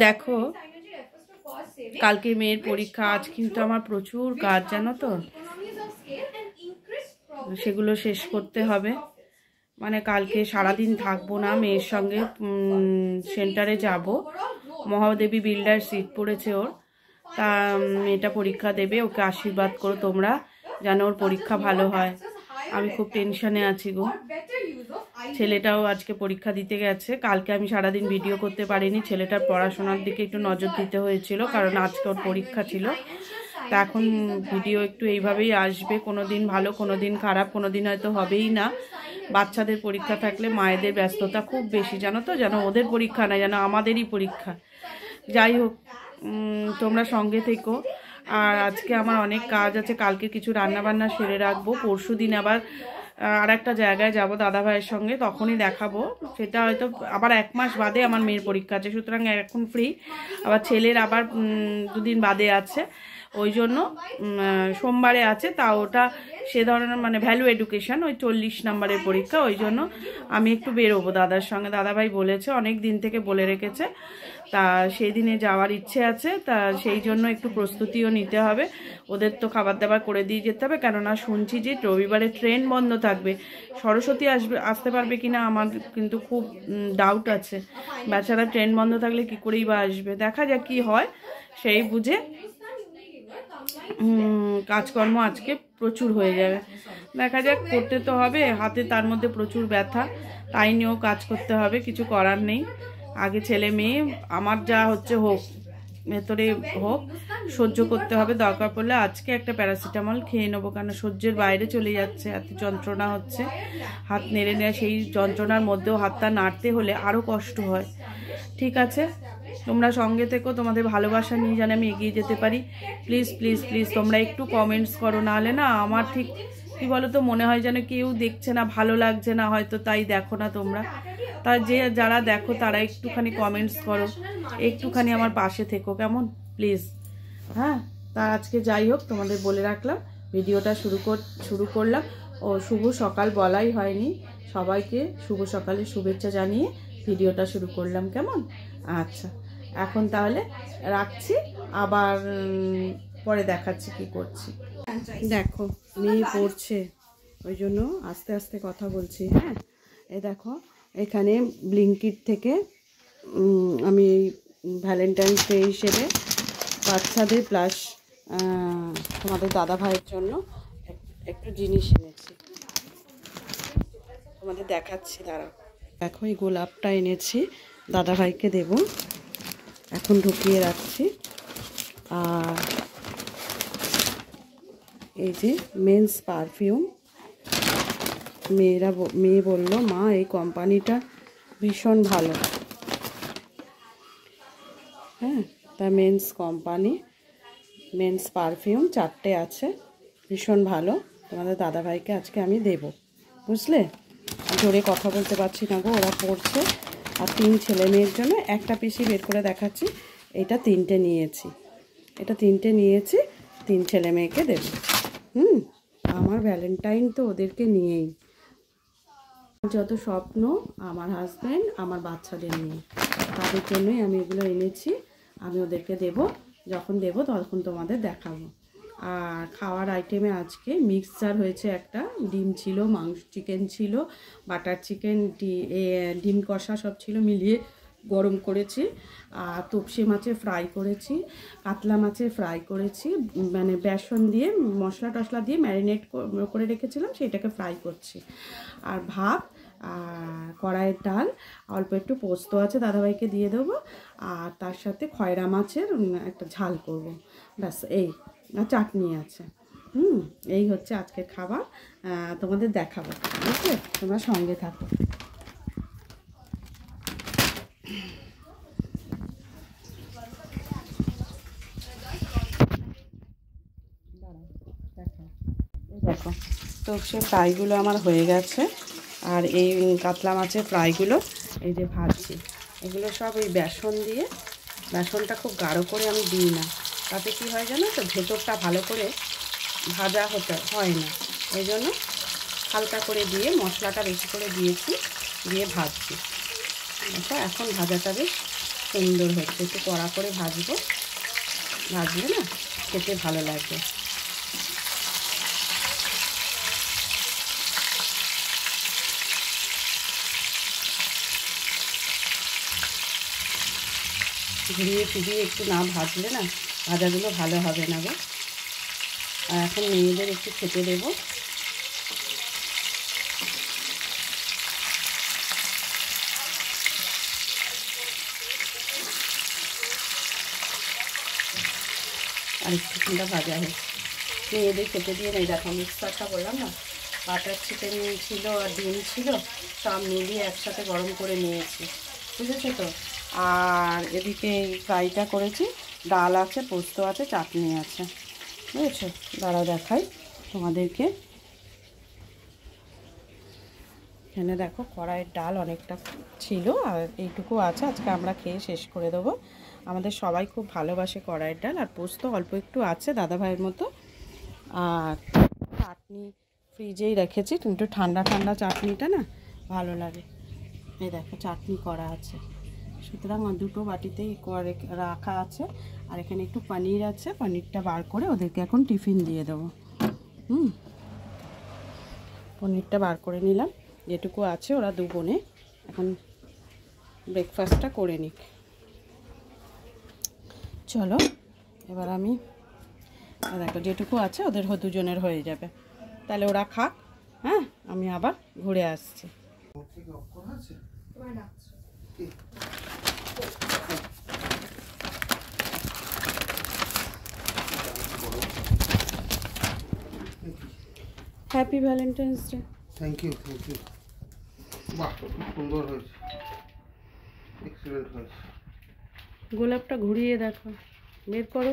দেখো কালকে মেয়ের পরীক্ষা, আজ কিন্তু আমার প্রচুর কাজ জানো তো, সেগুলো শেষ করতে হবে। মানে কালকে সারাদিন থাকবো না, মেয়ের সঙ্গে সেন্টারে যাব। মহাদেবী বিল্ডার সিট পড়েছে ওর, তা মেয়েটা পরীক্ষা দেবে। ওকে আশীর্বাদ করো তোমরা যেন ওর পরীক্ষা ভালো হয়। আমি খুব টেনশনে আছি গো। ছেলেটাও আজকে পরীক্ষা দিতে গেছে। কালকে আমি সারাদিন ভিডিও করতে পারিনি, ছেলেটার পড়াশোনার দিকে একটু নজর দিতে হয়েছিল, কারণ আজকে ওর পরীক্ষা ছিল। তা এখন ভিডিও একটু এইভাবেই আসবে, কোনো দিন ভালো, কোনো দিন খারাপ, কোনো দিন হয়তো হবেই না। বাচ্চাদের পরীক্ষা থাকলে মায়েদের ব্যস্ততা খুব বেশি জানো তো, যেন ওদের পরীক্ষা না, যেন আমাদেরই পরীক্ষা। যাই হোক, তোমরা সঙ্গে থেকো। আর আজকে আমার অনেক কাজ আছে, কালকে কিছু রান্নাবান্না সেরে রাখবো। পরশু দিন আবার আর একটা জায়গায় যাব দাদা ভাইয়ের সঙ্গে, তখনই দেখাবো। সেটা হয়তো আবার 1 মাস বাদে আমার মেয়ের পরীক্ষা আছে, সুতরাং এখন ফ্রি। আবার ছেলের আবার 2 দিন বাদে আছে, ওই জন্য সোমবারে আছে। তা ওটা সে ধরনের মানে ভ্যালু এডুকেশন, ওই 40 নম্বরের পরীক্ষা। ওই জন্য আমি একটু বেরোবো দাদার সঙ্গে, দাদাভাই বলেছে, অনেক দিন থেকে বলে রেখেছে। তা সেই দিনে যাওয়ার ইচ্ছে আছে, তা সেই জন্য একটু প্রস্তুতিও নিতে হবে। ওদের তো খাবার দাবার করে দিয়ে যেতে হবে, কেননা শুনছি যে রবিবারে ট্রেন বন্ধ থাকবে। সরস্বতী আসতে পারবে কিনা আমার কিন্তু খুব ডাউট আছে। বাচ্চারা ট্রেন বন্ধ থাকলে কি করেই বা আসবে, দেখা যাক কি হয় সেই বুঝে। কাজকর্ম আজকে প্রচুর হয়ে যাবে, দেখা যাক, করতে তো হবে। হাতে তার মধ্যে প্রচুর ব্যথা, তাই নিয়েও কাজ করতে হবে, কিছু করার নেই। আগে ছেলে মেয়ে আমার যা হচ্ছে হোক, ভেতরে হোক, সহ্য করতে হবে। দরকার পড়লে আজকে একটা প্যারাসিটামল খেয়ে নেবো, কেন সহ্যের বাইরে চলে যাচ্ছে, এত যন্ত্রণা হচ্ছে। হাত নেড়ে নেড়ে সেই যন্ত্রণার মধ্যেও হাতটা নাড়তে হলে আরও কষ্ট হয়। ঠিক আছে, তোমরা সঙ্গে থেকো, তোমাদের ভালোবাসা নিয়ে যেন আমি এগিয়ে যেতে পারি। প্লিজ প্লিজ প্লিজ তোমরা একটু কমেন্টস করো, নাহলে না আমার ঠিক কী বলো তো, মনে হয় যেন কেউ দেখছে না, ভালো লাগছে না হয়তো, তাই দেখো না তোমরা। তা যারা দেখো তারা একটুখানি কমেন্টস করো, একটুখানি আমার পাশে থেকো, কেমন, প্লিজ। হ্যাঁ, তা আজকে যাই হোক, তোমাদের বলে রাখলাম, ভিডিওটা শুরু করলাম। ও শুভ সকাল বলাই হয়নি, সবাইকে শুভ সকালে শুভেচ্ছা জানিয়ে ভিডিওটা শুরু করলাম, কেমন। আচ্ছা, এখন তাহলে রাখছি, আবার পরে দেখাচ্ছি কি করছি। দেখো মেয়ে পড়ছে, ওই জন্য আস্তে আস্তে কথা বলছি। হ্যাঁ, এই দেখো এখানে ব্লিঙ্কিট থেকে আমি এই ভ্যালেন্টাইন্স ডে হিসেবে বাচ্চাদের প্লাস তোমাদের দাদা ভাইয়ের জন্য একটু জিনিস এনেছি, তোমাদের দেখাচ্ছি, দাঁড়াও। দেখো এই গোলাপটা এনেছি, দাদা ভাইকে দেব, এখন ঢুকিয়ে রাখছি। আর এই যে মেন্স পারফিউম, মেয়ে বললো মা এই কোম্পানিটা ভীষণ ভালো। হ্যাঁ, তা মেন্স কোম্পানি, মেন্স পারফিউম 4টে আছে, ভীষণ ভালো। তোমাদের দাদাভাইকে আজকে আমি দেব, বুঝলে। জোরে কথা বলতে পারছি না গো, ওরা পড়ছে। আর 3 ছেলে মেয়ের জন্য একটা পিসি বের করে দেখাচ্ছি, এটা 3টে নিয়েছি, এটা 3টে নিয়েছি, 3 ছেলে মেয়েকে দেব। আমার ভ্যালেন্টাইন তো ওদেরকে নিয়েই, যত স্বপ্ন আমার হাজব্যান্ড আমার বাচ্চাদের নিয়ে, তাদের জন্যই আমি এগুলো এনেছি। আমি ওদেরকে দেব, যখন দেব তখন তোমাদের দেখাবো। আর খাওয়ার আইটেমে আজকে মিক্সচার হয়েছে, একটা ডিম ছিল, মাংস চিকেন ছিল, বাটার চিকেন, ডিম কষা সব ছিল, মিলিয়ে গরম করেছি। আর তপসি মাছে ফ্রাই করেছি, কাতলা মাছে ফ্রাই করেছি, মানে বেসন দিয়ে মশলা টশলা দিয়ে ম্যারিনেট করে রেখেছিলাম, সেটাকে ফ্রাই করছি। আর ভাত, আর কড়াইয়ের ডাল, অল্প একটু পোস্ত আছে, দাদাভাইকে দিয়ে দেবো। আর তার সাথে খয়রা মাছের একটা ঝাল করব, ব্যাস এই। আর চাটনি আছে। এই হচ্ছে আজকের খাবার, তোমাদের দেখাবো, বুঝলে, তোমরা সঙ্গে থাকো। দেখো তপসি ফ্রাইগুলো আমার হয়ে গেছে, আর এই কাতলা মাছের ফ্রাইগুলো এই যে ভাজছি। এগুলো সব এই বেসন দিয়ে, বেসনটা খুব গাঢ় করে আমি দিই না, তাতে কী হয় জানো তো, ভেতরটা ভালো করে ভাজা হয় না, এই জন্য হালকা করে দিয়ে মশলাটা বেশি করে দিয়েছি, দিয়ে ভাজছি। আচ্ছা, এখন ভাজাটা বেশ সুন্দর হচ্ছে। একটু কড়া করে ভাজবো, ভাজলে না খেতে ভালো লাগবে। ঘুরিয়ে ফিরিয়ে একটু না ভাজলে না ভাজাগুলো ভালো হবে না গো। আর এখন মেয়েদের একটু খেতে দেবো। আর একটু ঠান্ডা ভাজা হয়েছে, মেয়েদের খেতে দিয়ে নেই। দেখো মিক্সারটা বললাম না, বাটার চিকেন ছিল আর ডিম ছিল, সব মিলিয়ে একসাথে গরম করে নিয়েছি, বুঝেছো তো। আর এদিকে ফ্রাইটা করেছি, ডাল আছে, পোস্ত আছে, চাটনি আছে, বুঝেছো। দাঁড়াও দেখাই তোমাদেরকে। এখানে দেখো কড়াইয়ের ডাল অনেকটা ছিল আর এইটুকু আছে, আজকে আমরা খেয়ে শেষ করে দেবো। আমাদের সবাই খুব ভালোবাসে কড়াইয়ের ডাল। আর পোস্ত অল্প একটু আছে দাদাভাইয়ের মতো। আর চাটনি ফ্রিজেই রেখেছি, কিন্তু ঠান্ডা ঠান্ডা চাটনিটা না ভালো লাগে। এই দেখো চাটনি করা আছে, সুতরাং দুটো বাটিতেই করে রাখা আছে। আর এখানে একটু পনির আছে, পনিরটা বার করে ওদেরকে এখন টিফিন দিয়ে দেবো। পনিরটা বার করে নিলাম, যেটুকু আছে ওরা দু বোনে এখন ব্রেকফাস্টটা করে নিক। চলো এবার আমি দেখো যেটুকু আছে ওদের দুজনের হয়ে যাবে, তাহলে ওরা খাক। হ্যাঁ, আমি আবার ঘুরে আসছি। Happy Valentine's day. Thank you, thank you. বাহ, খুব সুন্দর হয়েছে, এক্সিলেন্ট হয়েছে। গোলাপটা ঘুরিয়ে দেখো, বের করো।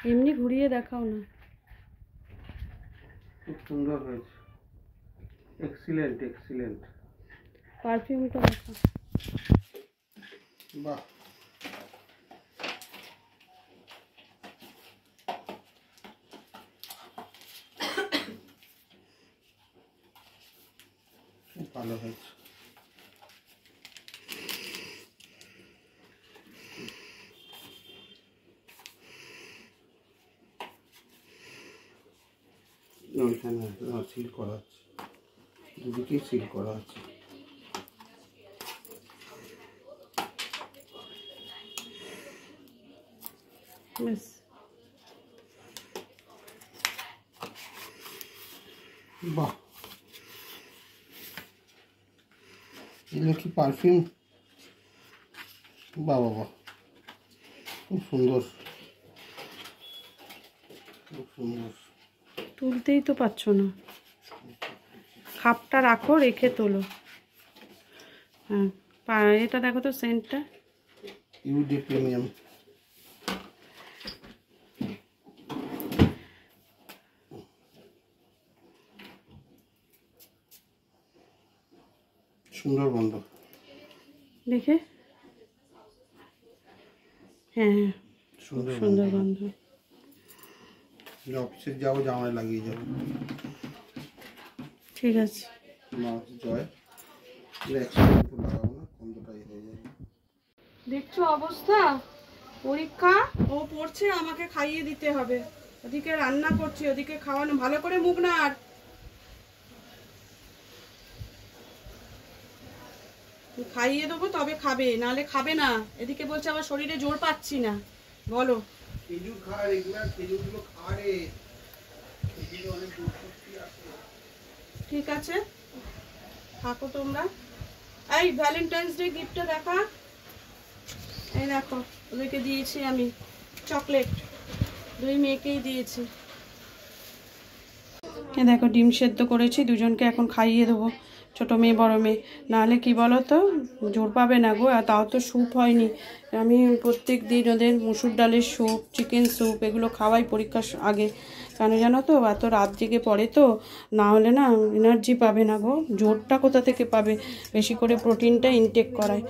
এমনি ঘুরিয়ে দেখাও না। খুব সুন্দর হয়েছে, এক্সিলেন্ট এক্সিলেন্ট। পারফিউমটা দেখো। বাহ, খুব ভালো হয়েছে। ওইখানে সিল করা আছে, দুদিকেই সিল করা আছে। বাহ, এগুলো কি পারফিউম? বাহ বাবা, খুব সুন্দর, খুব সুন্দর। তুলতেই তো পারছো না, খাপটা রাখো, রেখে তোলো। হ্যাঁ, এটা দেখো তো সেন্টটা, ইউডি প্রিমিয়াম। সুন্দর গন্ধ দেখে। হ্যাঁ, সুন্দর গন্ধ। অফিসে যাবো, জামায় লাগিয়ে যাবো। ঠিক আছে, জয় একসাথে লাগাবো না, গন্ধটাই হয়ে যাবে। দেখছো অবস্থা, পরীক্ষা ও পড়ছে, আমাকে খাইয়ে দিতে হবে। ওদিকে রান্না করছি, ওদিকে খাওয়ানো। ভালো করে মুখ না, আর খাইয়ে দেবো তবে খাবে, নাহলে খাবে না। এদিকে বলছে আমার শরীরে জোর পাচ্ছি না। বলো, খেজুর খা, রেগুলার খেজুরগুলো খা রে, খেজুরে অনেক দুর্শক্তি আছে। ঠিক আছে, থাকো তোমরা। এই ভ্যালেন্টাইন্স ডে গিফটটা দেখা। এই দেখো, ওদেরকে দিয়েছি আমি চকলেট, দুই মেয়েকেই দিয়েছি। এ দেখো ডিম সেদ্ধ করেছি, দুজনকে এখন খাইয়ে দেবো, ছোটো মেয়ে বড় মেয়ে। নাহলে কি বলো তো, জোর পাবে না গো। আর তাও তো স্যুপ হয়নি। আমি প্রত্যেক দিন ওদের মুসুর ডালের স্যুপ, চিকেন স্যুপ এগুলো খাওয়াই পরীক্ষার আগে। কেন জানো তো, এত রাত জেগে পড়ে তো, না হলে না এনার্জি পাবে না গো। জোরটা কোথা থেকে পাবে? বেশি করে প্রোটিনটা ইনটেক করায়।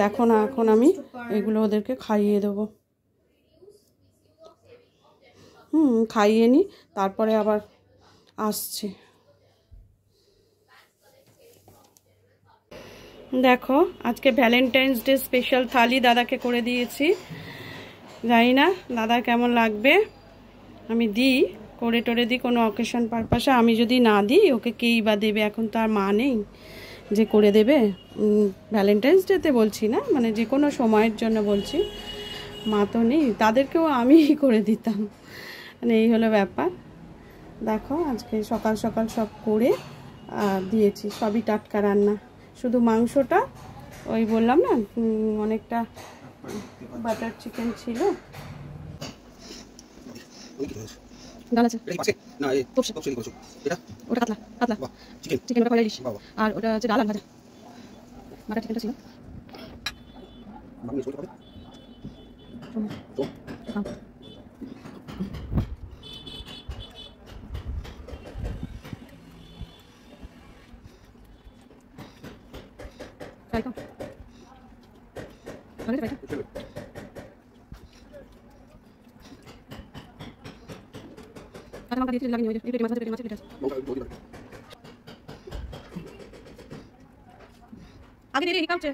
দেখো না, এখন আমি এগুলো ওদেরকে খাইয়ে দেবো। খাইয়ে নি, তারপরে আবার আসছে। দেখো আজকে ভ্যালেন্টাইন্স ডে স্পেশাল থালি দাদাকে করে দিয়েছি। জানি না দাদার কেমন লাগবে, আমি দিই, করে টোরে দিই কোনো অকেশন পারপাসে। আমি যদি না দিই ওকে কেই বা দেবে, এখন তো আর মা নেই যে করে দেবে। ভ্যালেন্টাইন্স ডেতে বলছি না, মানে যে কোনো সময়ের জন্য বলছি, মা তো নেই, তাদেরকেও আমিই করে দিতাম, মানে এই হলো ব্যাপার। দেখো আজকে সকাল সকাল সব করে দিয়েছি, সবই টাটকা রান্না, শুধু মাংসটা ওই বললাম না অনেকটা বাটার চিকেন ছিল। ডাল আছে না, এই তপসি করেছো এটা, ওটা কাতলা কাতলা চিকেন, চিকেন ওটা কড়াই ডিশ, আর ওটা হচ্ছে ডাল আর ভাজা। বাটার চিকেনটা ছিল মামনি সরতে পারে তো ফ্রাই তো ভালো ফ্রাই তো কাঁচা লঙ্কা দিয়েছি, লাগিয়ে ওই যে পেটি মাছ আছে, পেটি মাছ পেটি আছে আগে দিয়ে কাউছে।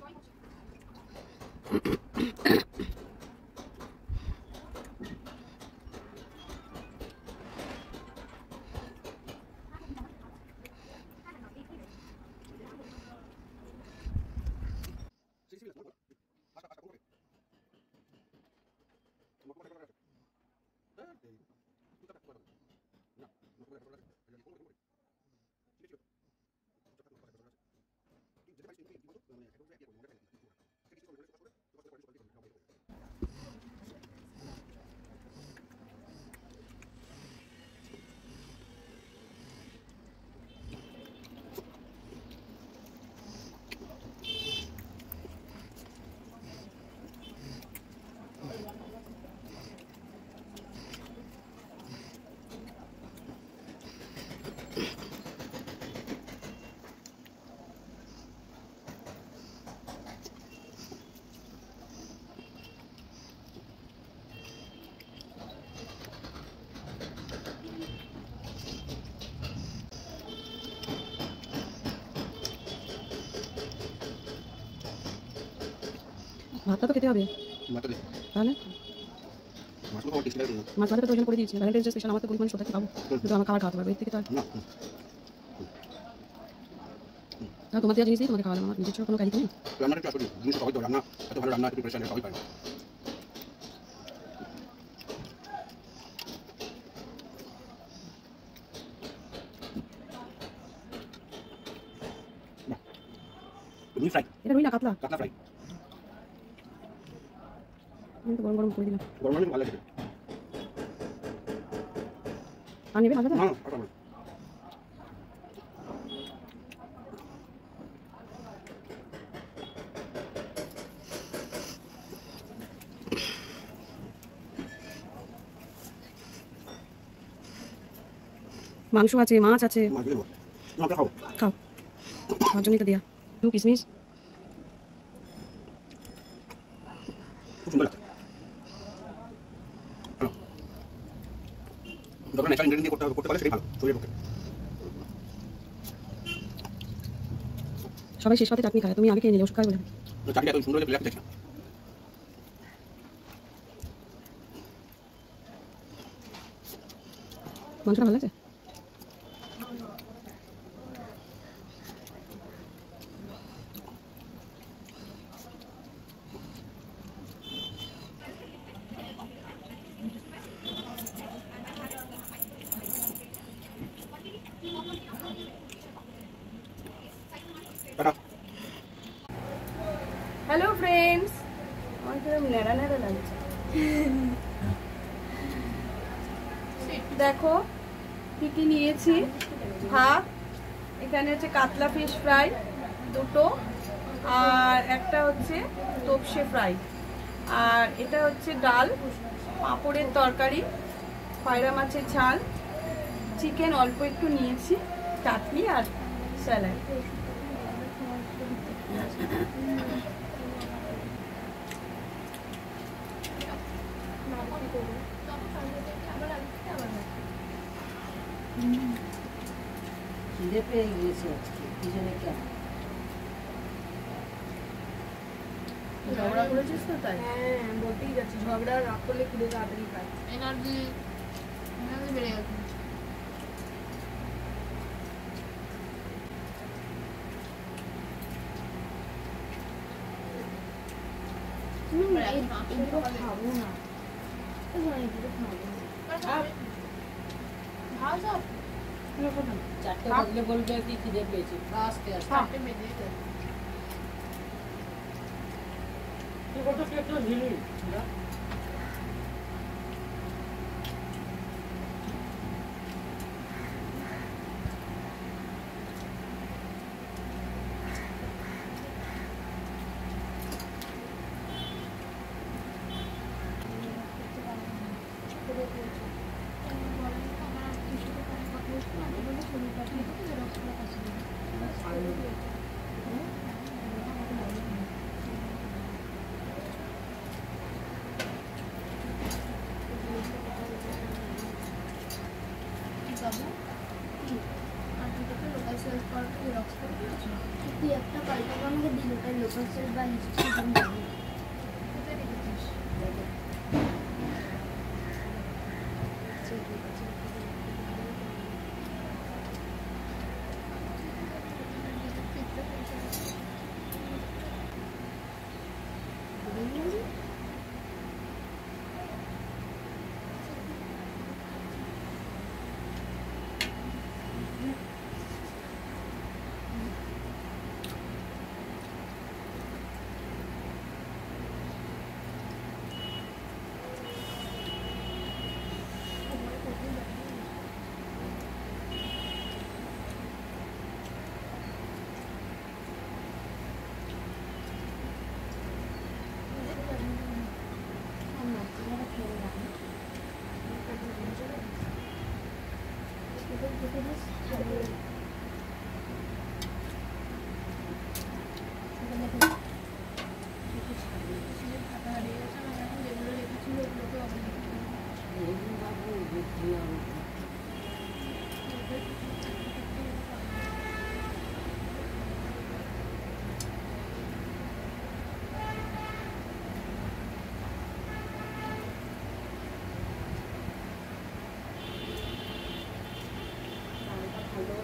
ভাতটা তো খেতে হবে, তাহলে মাছ ভাতটা তো ওই জন্য করে দিয়েছি। ভ্যালেন্টাইন্স ডে স্পেশাল, আমার তো গরিব মানুষ কোথায় পাবো, কিন্তু আমার খাবার খাওয়াতে পারবো, এর থেকে তো আর তোমার দেওয়া জিনিস দিয়ে তোমাকে খাওয়ালাম, আমার নিজের কোনো কাহিনী নেই। এটা রুই না কাতলা, কাতলা ফ্রাই আমি তো গরম গরম করে দিলাম, গরম গরম ভালো লাগে। আর নেবে না দাদা, মাংস আছে, মাছ আছে, খাও খাও, খাওয়ার জন্যই তো দেয়া। দু কিশমিশ খুব সুন্দর লাগছে, যখন ন্যাচারাল ইনগ্রেডিয়েন্ট দিয়ে করতে পারলে সেটাই ভালো শরীরের পক্ষে। সবাই শেষ পাতে চাটনি খায়, তুমি আগে খেয়ে নিলে, ওষুধ খায় বলে চাটনি এত সুন্দর লাগে, দেখছি না মাংসটা ভালো লাগছে। হ্যালো ফ্রেন্ডস, আমার কিরকম নেড়া নেড়া লাগছে দেখো কি কি নিয়েছি। ভাত, এখানে হচ্ছে কাতলা ফিশ ফ্রাই দুটো, আর একটা হচ্ছে তোপসে ফ্রাই, আর এটা হচ্ছে ডাল, পাঁপড়ের তরকারি, পায়রা মাছের ঝাল, চিকেন অল্প একটু নিয়েছি, চাটনি আর স্যালাড। খিদে পেয়ে গিয়েছে আজকে কি জানে কেন। ঝগড়া করেছিস তো তাই? হ্যাঁ বলতেই যাচ্ছি, ঝগড়া রাগ করলে খিদে তাড়াতাড়ি পায়। এনার্জি বেড়ে গেছে। এগুলো খাবো না, এগুলো খাবো না। ভালো সব 4টে বাজলে বলবে কি খিদে পেয়েছে, আস্তে আস্তে। চারটে বেজে গেছে। তুই কত প্লেট ঝিলি না? তুই একটা পাল্টাবো আমাকে দিল, তাই লোকাল সেল বা হিস্ট্রি আমি জানি না। ভালো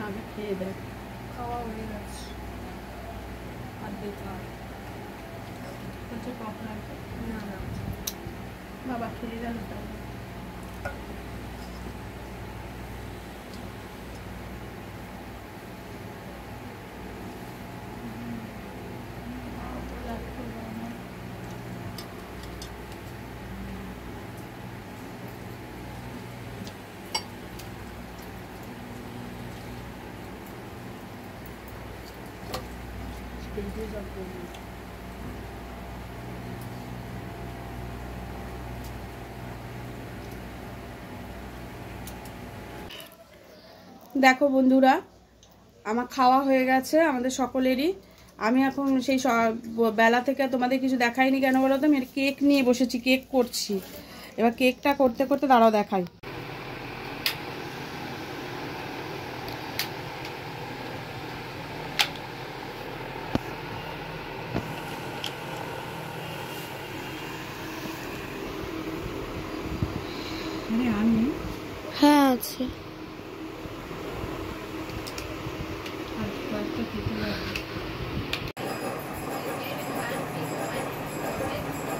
আমি খেয়ে দেখ খাওয়া হয়ে গেছে। আর দেখা কপ লাগবে না না বাবা খেয়ে যাবে তাহলে। দেখো বন্ধুরা, আমার খাওয়া হয়ে গেছে আমাদের সকলেরই। আমি এখন সেই বেলা থেকে তোমাদের কিছু দেখাইনি কেন বলো তো, আমি কেক নিয়ে বসেছি, কেক করছি। এবার কেকটা করতে করতে দাঁড়াও দেখাই। হ্যাঁ আছে।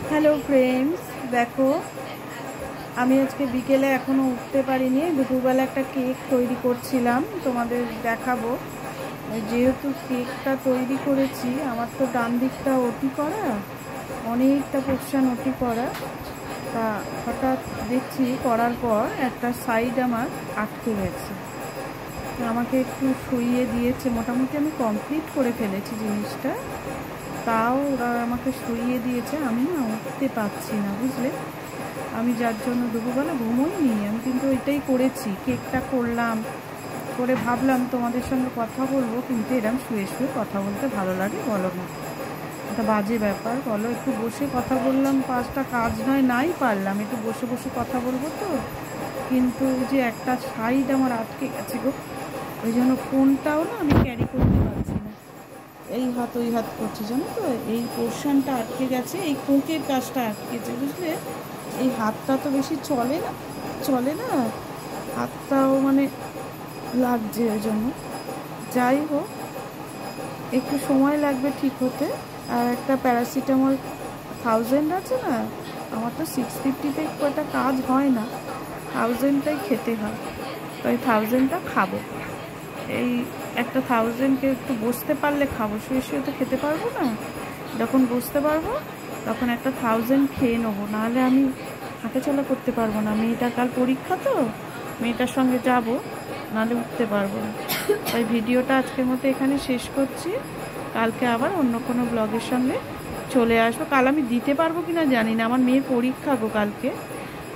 হ্যালো ফ্রেন্ডস, দেখো আমি আজকে বিকেলে এখনো উঠতে পারিনি, দুপুরবেলা একটা কেক তৈরি করছিলাম, তোমাদের দেখাবো। যেহেতু কেকটা তৈরি করেছি, আমার তো ডান দিকটা ওটি করা, অনেকটা পোর্শন ওটি করা, তা হঠাৎ দেখছি করার পর একটা সাইড আমার আটকে গেছে। আমাকে একটু সইয়ে দিয়েছে, মোটামুটি আমি কমপ্লিট করে ফেলেছি জিনিসটা, তাও ওরা আমাকে সইয়ে দিয়েছে। আমি না উঠতে পারছি না, বুঝলে। আমি যার জন্য দুপুরবেলা ঘুমোইনি, আমি কিন্তু ওইটাই করেছি, কেকটা করলাম, করে ভাবলাম তোমাদের সঙ্গে কথা বলবো, কিন্তু এরকম শুয়ে শুয়ে কথা বলতে ভালো লাগে বলো না? একটা বাজে ব্যাপার বলো। একটু বসে কথা বললাম, 5টা কাজ নয় নাই পারলাম, একটু বসে বসে কথা বলবো তো, কিন্তু যে একটা সাইড আমার আটকে গেছে গো, ওই জন্য ফোনটাও না আমি ক্যারি করতে পারছি না, এই হাত ওই হাত করছি, জানো তো। এই পোর্শনটা আটকে গেছে, এই কোঁকের কাজটা আটকেছে, বুঝলে। এই হাতটা তো বেশি চলে না, হাতটাও মানে লাগছে, ওই জন্য। যাই হোক, একটু সময় লাগবে ঠিক হতে। আর একটা প্যারাসিটামল 1000 আছে না, আমার তো 650-তে একটা কাজ হয় না, 1000টাই খেতে হয়, তাই 1000টা খাবো। এই একটা 1000কে একটু বসতে পারলে খাবো, শুয়ে শুয়ে তো খেতে পারবো না। যখন বসতে পারবো তখন একটা 1000 খেয়ে নেবো, নাহলে আমি হাঁটাচলা করতে পারবো না। মেয়েটার কাল পরীক্ষা, তো মেয়েটার সঙ্গে যাব, নাহলে উঠতে পারবো না। তাই ভিডিওটা আজকের মতো এখানে শেষ করছি, কালকে আবার অন্য কোনো ব্লগের সঙ্গে চলে আসবো। কাল আমি দিতে পারবো কিনা জানি না, আমার মেয়ের পরীক্ষা গো কালকে।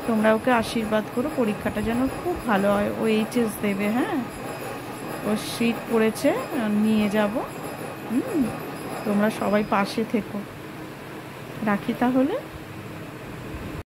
তোমরা ওকে আশীর্বাদ করো, পরীক্ষাটা যেন খুব ভালো হয়, ও HS দেবে। হ্যাঁ, ও সিট পড়েছে, নিয়ে যাব। তোমরা সবাই পাশে থেকো, রাখি তাহলে।